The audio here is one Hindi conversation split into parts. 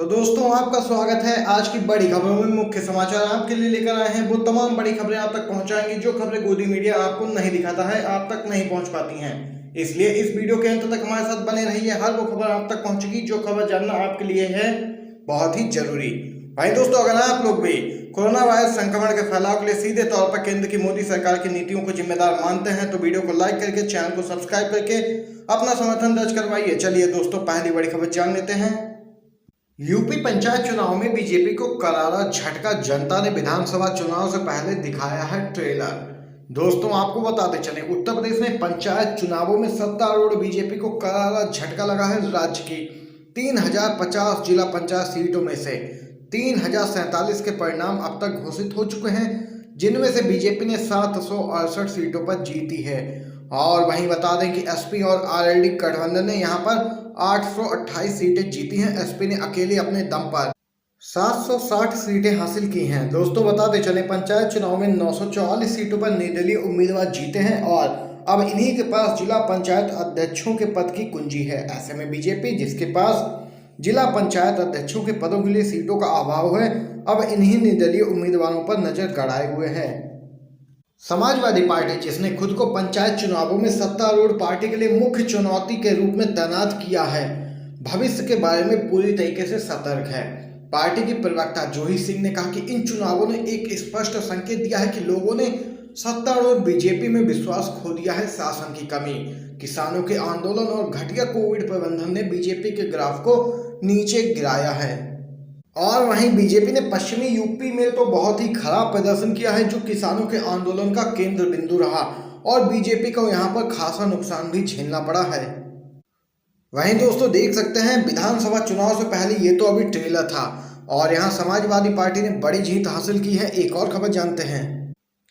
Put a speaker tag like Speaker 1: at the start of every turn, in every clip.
Speaker 1: तो दोस्तों आपका स्वागत है। आज की बड़ी खबरों में मुख्य समाचार आपके लिए लेकर आए हैं। वो तमाम बड़ी खबरें आप तक पहुंचाएंगे जो खबरें गोदी मीडिया आपको नहीं दिखाता है, आप तक नहीं पहुंच पाती हैं। इसलिए इस वीडियो के अंत तक हमारे साथ बने रहिए। हर वो खबर आप तक पहुंचेगी जो खबर जानना आपके लिए है बहुत ही जरूरी। भाई दोस्तों, अगर आप लोग भी कोरोना वायरस संक्रमण के फैलाव के लिए सीधे तौर पर केंद्र की मोदी सरकार की नीतियों को जिम्मेदार मानते हैं तो वीडियो को लाइक करके चैनल को सब्सक्राइब करके अपना समर्थन दर्ज करवाइए। चलिए दोस्तों, पहली बड़ी खबर जान लेते हैं। यूपी पंचायत चुनाव में बीजेपी को करारा झटका, जनता ने विधानसभा चुनाव से पहले दिखाया है ट्रेलर। दोस्तों आपको बताते चले, उत्तर प्रदेश में पंचायत चुनावों में सत्तारूढ़ बीजेपी को करारा झटका लगा है। राज्य की 3050 जिला पंचायत सीटों में से 3047 के परिणाम अब तक घोषित हो चुके हैं, जिनमें से बीजेपी ने 768 सीटों पर जीती है। और वहीं बता दें कि एसपी और आरएलडी गठबंधन ने यहां पर 828 सीटें जीती हैं। एसपी ने अकेले अपने दम पर 760 सीटें हासिल की हैं। दोस्तों बताते चले, पंचायत चुनाव में 944 सीटों पर निर्दलीय उम्मीदवार जीते हैं और अब इन्हीं के पास जिला पंचायत अध्यक्षों के पद की कुंजी है। ऐसे में बीजेपी, जिसके पास जिला पंचायत अध्यक्षों के पदों के लिए सीटों का अभाव है, अब इन्हीं निर्दलीय उम्मीदवारों पर नजर गड़ाए हुए है। समाजवादी पार्टी, जिसने खुद को पंचायत चुनावों में सत्तारूढ़ पार्टी के लिए मुख्य चुनौती के रूप में तैनात किया है, भविष्य के बारे में पूरी तरीके से सतर्क है। पार्टी की प्रवक्ता जूही सिंह ने कहा कि इन चुनावों ने एक स्पष्ट संकेत दिया है कि लोगों ने सत्तारूढ़ बीजेपी में विश्वास खो दिया है। शासन की कमी, किसानों के आंदोलन और घटिया कोविड प्रबंधन ने बीजेपी के ग्राफ को नीचे गिराया है। और वहीं बीजेपी ने पश्चिमी यूपी में तो बहुत ही खराब प्रदर्शन किया है, जो किसानों के आंदोलन का केंद्र बिंदु रहा और बीजेपी को यहां पर खासा नुकसान भी झेलना पड़ा है। वहीं दोस्तों देख सकते हैं, विधानसभा चुनाव से पहले ये तो अभी ट्रेलर था और यहां समाजवादी पार्टी ने बड़ी जीत हासिल की है। एक और खबर जानते हैं।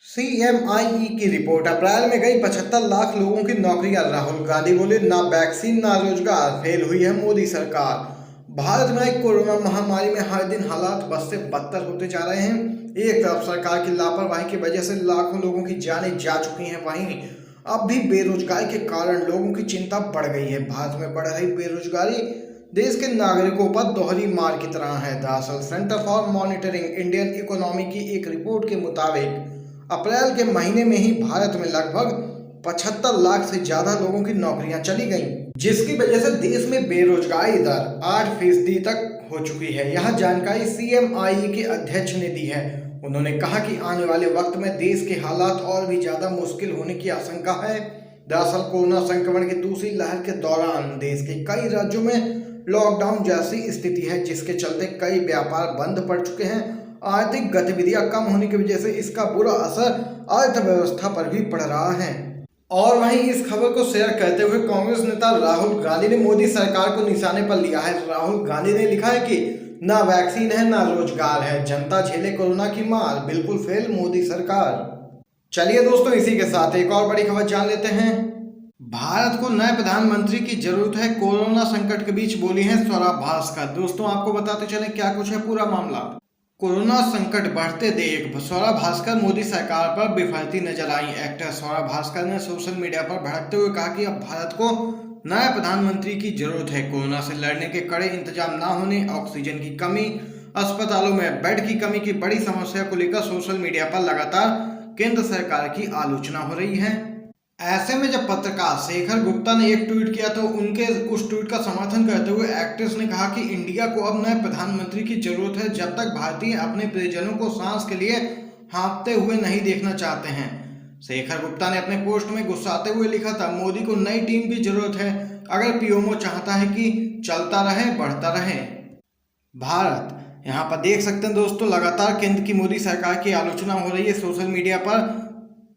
Speaker 1: CMIE की रिपोर्ट, अप्रैल में गई 75 लाख लोगों की नौकरियां। राहुल गांधी बोले, ना वैक्सीन ना रोजगार, फेल हुई है मोदी सरकार। भारत में कोरोना महामारी में हर दिन हालात बद से बदतर होते जा रहे हैं। एक तरफ सरकार की लापरवाही की वजह से लाखों लोगों की जानें जा चुकी हैं, वहीं अब भी बेरोजगारी के कारण लोगों की चिंता बढ़ गई है। भारत में बढ़ रही बेरोजगारी देश के नागरिकों पर दोहरी मार की तरह है। दरअसल centre for monitoring Indian economy की एक रिपोर्ट के मुताबिक अप्रैल के महीने में ही भारत में लगभग 75 लाख से ज्यादा लोगों की नौकरियां चली गईं, जिसकी वजह से देश में बेरोजगारी दर 8% तक हो चुकी है। यह जानकारी CMIE के अध्यक्ष ने दी है। उन्होंने कहा कि आने वाले वक्त में देश के हालात और भी ज्यादा मुश्किल होने की आशंका है। दरअसल कोरोना संक्रमण की दूसरी लहर के दौरान देश के कई राज्यों में लॉकडाउन जैसी स्थिति है, जिसके चलते कई व्यापार बंद पड़ चुके हैं। आर्थिक गतिविधियां कम होने की वजह से इसका बुरा असर अर्थव्यवस्था पर भी पड़ रहा है। और वहीं इस खबर को शेयर करते हुए कांग्रेस नेता राहुल गांधी ने मोदी सरकार को निशाने पर लिया है। राहुल गांधी ने लिखा है कि ना वैक्सीन है ना रोजगार है, जनता झेले कोरोना की मार, बिल्कुल फेल मोदी सरकार। चलिए दोस्तों, इसी के साथ एक और बड़ी खबर जान लेते हैं। भारत को नए प्रधानमंत्री की जरूरत है, कोरोना संकट के बीच बोली है स्वरा भास्कर। दोस्तों आपको बताते चले क्या कुछ है पूरा मामला। कोरोना संकट बढ़ते देख स्वरा भास्कर मोदी सरकार पर बिफरती नजर आई। एक्टर स्वरा भास्कर ने सोशल मीडिया पर भड़कते हुए कहा कि अब भारत को नए प्रधानमंत्री की जरूरत है। कोरोना से लड़ने के कड़े इंतजाम ना होने, ऑक्सीजन की कमी, अस्पतालों में बेड की कमी की बड़ी समस्या को लेकर सोशल मीडिया पर लगातार केंद्र सरकार की आलोचना हो रही है। ऐसे में जब पत्रकार शेखर गुप्ता ने एक ट्वीट किया तो उनके उस ट्वीट का समर्थन करते हुए एक्ट्रेस ने कहा कि इंडिया को अब नए प्रधानमंत्री की जरूरत है, जब तक भारतीय अपने परिजनों को सांस के लिए हाँफते हुए नहीं देखना चाहते हैं। शेखर गुप्ता ने अपने पोस्ट में गुस्साते हुए लिखा था, मोदी को नई टीम की जरूरत है, अगर पीएमओ चाहता है कि चलता रहे, बढ़ता रहे भारत। यहाँ पर देख सकते हैं दोस्तों, लगातार केंद्र की मोदी सरकार की आलोचना हो रही है सोशल मीडिया पर।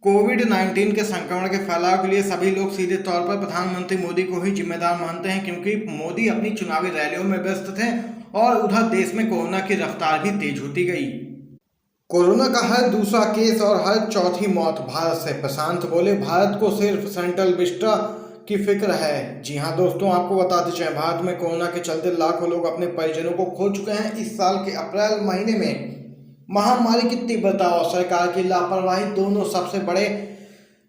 Speaker 1: कोविड-19 के संक्रमण के फैलाव के लिए सभी लोग सीधे तौर पर प्रधानमंत्री मोदी को ही जिम्मेदार मानते हैं, क्योंकि मोदी अपनी चुनावी रैलियों में व्यस्त थे और उधर देश में कोरोना की रफ्तार भी तेज होती गई। कोरोना का हर दूसरा केस और हर चौथी मौत भारत से। प्रशांत बोले, भारत को सिर्फ सेंट्रल विस्टा की फिक्र है। जी हाँ दोस्तों, आपको बताते चलें, भारत में कोरोना के चलते लाखों लोग अपने परिजनों को खो चुके हैं। इस साल के अप्रैल महीने में महामारी की तीव्रता और सरकार की लापरवाही दोनों सबसे बड़े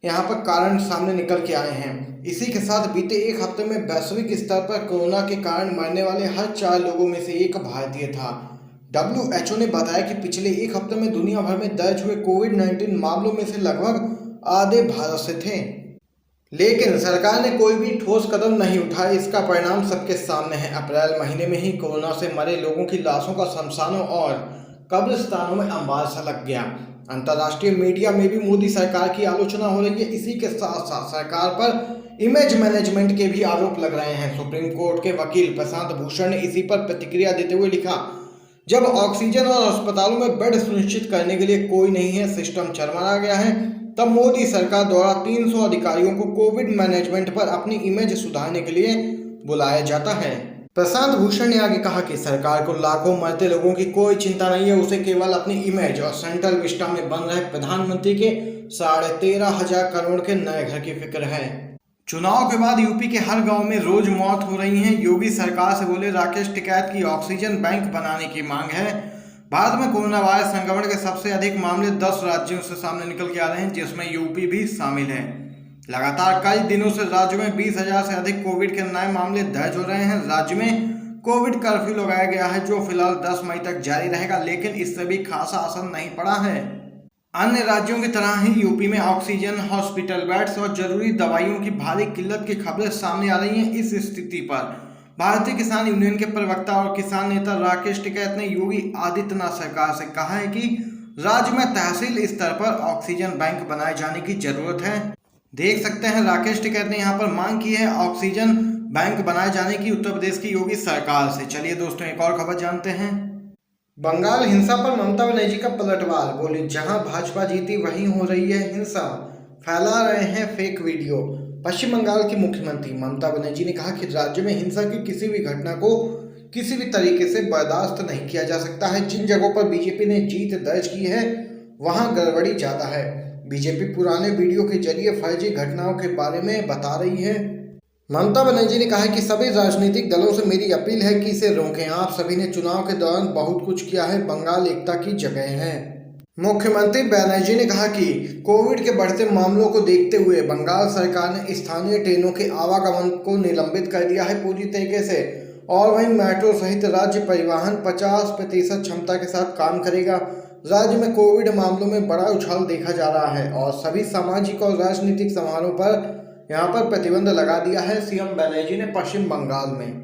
Speaker 1: यहाँ पर कारण सामने निकल के आए हैं। इसी के साथ बीते एक हफ्ते में वैश्विक स्तर पर कोरोना के कारण मरने वाले हर 4 लोगों में से एक भारतीय था। WHO ने बताया कि पिछले एक हफ्ते में दुनिया भर में दर्ज हुए कोविड-19 मामलों में से लगभग आधे भारत से थे, लेकिन सरकार ने कोई भी ठोस कदम नहीं उठाया। इसका परिणाम सबके सामने है। अप्रैल महीने में ही कोरोना से मरे लोगों की लाशों का शमशानों और कब्रिस्तानों में अंबार सा लग गया। अंतर्राष्ट्रीय मीडिया में भी मोदी सरकार की आलोचना हो रही है। इसी के साथ साथ सरकार पर इमेज मैनेजमेंट के भी आरोप लग रहे हैं। सुप्रीम कोर्ट के वकील प्रशांत भूषण ने इसी पर प्रतिक्रिया देते हुए लिखा, जब ऑक्सीजन और अस्पतालों में बेड सुनिश्चित करने के लिए कोई नहीं है, सिस्टम चरमरा गया है, तब मोदी सरकार द्वारा 300 अधिकारियों को कोविड मैनेजमेंट पर अपनी इमेज सुधारने के लिए बुलाया जाता है। प्रशांत भूषण ने आगे कहा कि सरकार को लाखों मरते लोगों की कोई चिंता नहीं है। उसे केवल अपनी इमेज और सेंट्रल विस्टा में बन रहे प्रधानमंत्री के 13,500 करोड़ के नए घर की फिक्र है। चुनाव के बाद यूपी के हर गांव में रोज मौत हो रही है। योगी सरकार से बोले राकेश टिकैत की ऑक्सीजन बैंक बनाने की मांग है। भारत में कोरोना वायरस संक्रमण के सबसे अधिक मामले 10 राज्यों से सामने निकल के आ रहे हैं, जिसमें यूपी भी शामिल है। लगातार कई दिनों से राज्य में 20,000 से अधिक कोविड के नए मामले दर्ज हो रहे हैं। राज्य में कोविड कर्फ्यू लगाया गया है, जो फिलहाल 10 मई तक जारी रहेगा, लेकिन इससे भी खासा असर नहीं पड़ा है। अन्य राज्यों की तरह ही यूपी में ऑक्सीजन, हॉस्पिटल बेड्स और जरूरी दवाइयों की भारी किल्लत की खबरें सामने आ रही हैं। इस स्थिति पर भारतीय किसान यूनियन के प्रवक्ता और किसान नेता राकेश टिकैत ने योगी आदित्यनाथ सरकार से कहा है कि राज्य में तहसील स्तर पर ऑक्सीजन बैंक बनाए जाने की जरूरत है। देख सकते हैं राकेश टिकैत ने यहाँ पर मांग की है ऑक्सीजन बैंक बनाए जाने की उत्तर प्रदेश की योगी सरकार से। चलिए दोस्तों, एक और खबर जानते हैं। बंगाल हिंसा पर ममता बनर्जी का पलटवार, बोले जहां भाजपा जीती वहीं हो रही है हिंसा, फैला रहे हैं फेक वीडियो। पश्चिम बंगाल की मुख्यमंत्री ममता बनर्जी ने कहा कि राज्य में हिंसा की किसी भी घटना को किसी भी तरीके से बर्दाश्त नहीं किया जा सकता है। जिन जगहों पर बीजेपी ने जीत दर्ज की है वहां गड़बड़ी ज्यादा है। बीजेपी पुराने वीडियो के जरिए फर्जी घटनाओं के बारे में बता रही है। ममता बनर्जी ने कहा कि सभी राजनीतिक दलों से मेरी अपील है कि इसे रोकें। आप सभी ने चुनाव के दौरान बहुत कुछ किया है, बंगाल एकता की जगह है। मुख्यमंत्री बनर्जी ने कहा कि कोविड के बढ़ते मामलों को देखते हुए बंगाल सरकार ने स्थानीय ट्रेनों के आवागमन को निलंबित कर दिया है पूरी तरीके से, और वहीं मेट्रो सहित राज्य परिवहन 50% क्षमता के साथ काम करेगा। राज्य में कोविड मामलों में बड़ा उछाल देखा जा रहा है और सभी सामाजिक और राजनीतिक समारोह पर यहाँ पर प्रतिबंध लगा दिया है सीएम बनर्जी ने पश्चिम बंगाल में।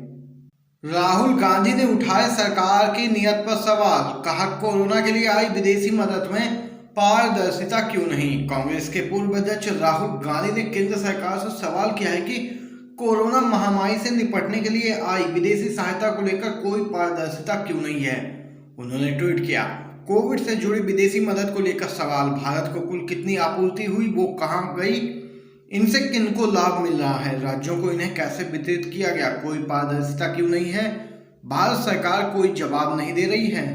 Speaker 1: राहुल गांधी ने उठाए सरकार की नीयत पर सवाल, कहा कोरोना के लिए आई विदेशी मदद में पारदर्शिता क्यों नहीं। कांग्रेस के पूर्व अध्यक्ष राहुल गांधी ने केंद्र सरकार से सवाल किया है कि कोरोना महामारी से निपटने के लिए आई विदेशी सहायता को लेकर कोई पारदर्शिता क्यों नहीं है। उन्होंने ट्वीट किया, कोविड से जुड़ी विदेशी मदद को लेकर सवाल, भारत को कुल कितनी आपूर्ति हुई, वो कहाँ गई, इनसे किनको लाभ मिल रहा है, राज्यों को इन्हें कैसे वितरित किया गया, कोई पारदर्शिता क्यों नहीं है, भारत सरकार कोई जवाब नहीं दे रही है।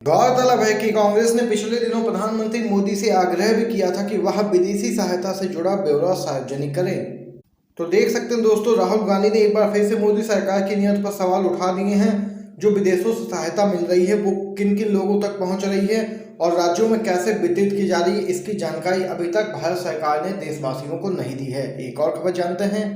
Speaker 1: गौरतलब है कि कांग्रेस ने पिछले दिनों प्रधानमंत्री मोदी से आग्रह भी किया था कि वह विदेशी सहायता से जुड़ा ब्यौरा सार्वजनिक करें। तो देख सकते हैं दोस्तों, राहुल गांधी ने एक बार फिर से मोदी सरकार की नीयत पर सवाल उठा दिए हैं। जो विदेशों से सहायता मिल रही है वो किन किन लोगों तक पहुंच रही है और राज्यों में कैसे वितरित की जा रही है, इसकी जानकारी अभी तक भारत सरकार ने देशवासियों को नहीं दी है। एक और खबर जानते हैं।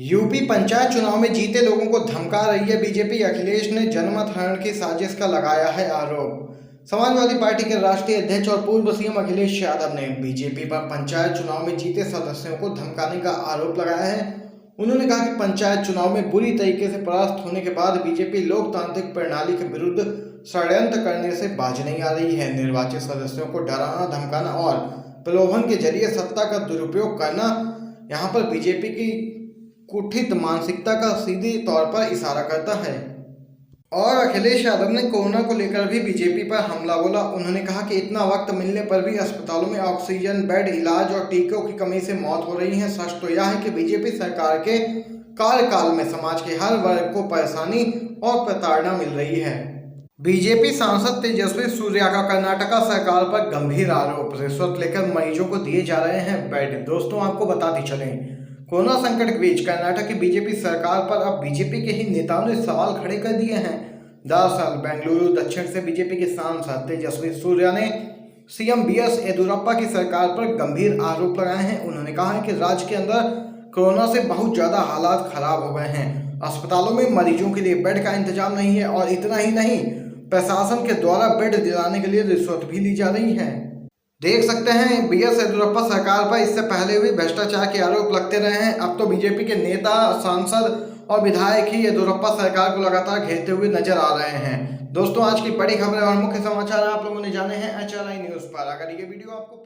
Speaker 1: यूपी पंचायत चुनाव में जीते लोगों को धमका रही है बीजेपी। अखिलेश ने जनमत हरण की साजिश का लगाया है आरोप। समाजवादी पार्टी के राष्ट्रीय अध्यक्ष और पूर्व सीएम अखिलेश यादव ने बीजेपी पर पंचायत चुनाव में जीते सदस्यों को धमकाने का आरोप लगाया है। उन्होंने कहा कि पंचायत चुनाव में बुरी तरीके से परास्त होने के बाद बीजेपी लोकतांत्रिक प्रणाली के विरुद्ध षड्यंत्र करने से बाज नहीं आ रही है। निर्वाचित सदस्यों को डराना, धमकाना और प्रलोभन के जरिए सत्ता का दुरुपयोग करना यहाँ पर बीजेपी की कुठित मानसिकता का सीधे तौर पर इशारा करता है। और अखिलेश यादव ने कोरोना को लेकर भी बीजेपी पर हमला बोला। उन्होंने कहा कि इतना वक्त मिलने पर भी अस्पतालों में ऑक्सीजन बेड, इलाज और टीकों की कमी से मौत हो रही है। सच तो यह है कि बीजेपी सरकार के कार्यकाल में समाज के हर वर्ग को परेशानी और प्रताड़ना मिल रही है। बीजेपी सांसद तेजस्वी सूर्या का कर्नाटका सरकार पर गंभीर आरोप, रिश्वत लेकर मरीजों को दिए जा रहे हैं बेड। दोस्तों, आपको बताते चलें, कोरोना संकट के बीच कर्नाटक की बीजेपी सरकार पर अब बीजेपी के ही नेताओं ने सवाल खड़े कर दिए हैं। दरअसल बेंगलुरु दक्षिण से बीजेपी के सांसद तेजस्वी सूर्या ने सीएम बीएस येदियुरप्पा की सरकार पर गंभीर आरोप लगाए हैं। उन्होंने कहा है कि राज्य के अंदर कोरोना से बहुत ज्यादा हालात खराब हो गए हैं। अस्पतालों में मरीजों के लिए बेड का इंतजाम नहीं है और इतना ही नहीं, प्रशासन के द्वारा बेड दिलाने के लिए रिश्वत भी ली जा रही है। देख सकते हैं बीएस येदियुरप्पा सरकार पर इससे पहले भी भ्रष्टाचार के आरोप लगते रहे हैं। अब तो बीजेपी के नेता, सांसद और विधायक ही येदियुरप्पा सरकार को लगातार घेरते हुए नजर आ रहे हैं। दोस्तों, आज की बड़ी खबरें और मुख्य समाचार आप लोगों ने जाने हैं HLI न्यूज पर। अगर ये वीडियो आपको